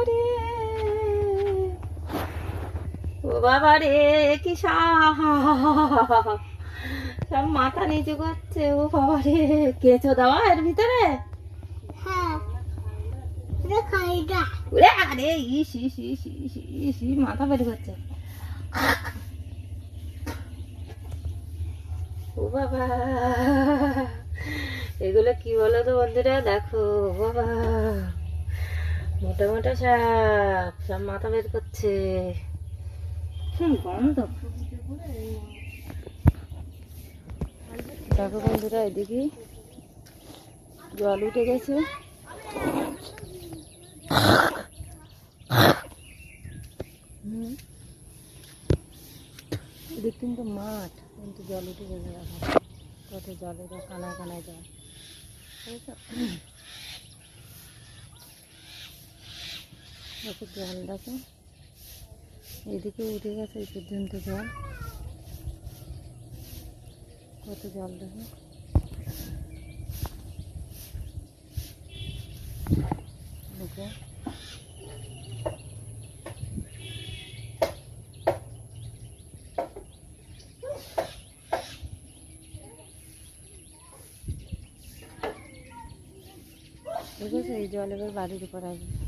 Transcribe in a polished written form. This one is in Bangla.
রে, ও বাবা রে, কি সাহস! সব মাথা নিচু করছে। ও বাবা রে, কেঁচো দেওয়া এর ভিতরে। ওরে আরে, ইস ইস ইস ইস ইস, মাথা বের করছে। ও বাবা, এগুলো কি বলো তো বন্ধুরা, দেখো বাবা, মোটা মোটা সাপ, সব মাথা বের করছে। গন্ধ। দেখো বন্ধুরা, এদিকে জল উঠে গেছে। এদিক কিন্তু মাঠ, কিন্তু জল উঠে গেছে। দেখো কত জলে কানায় কানায় যায়, দেখো জল, দেখো এদিকে উঠে গেছে এই পর্যন্ত জল, কত জল দেখো। দেখো দেখেছো, এই জল এবার বাড়ির উপর আসবে।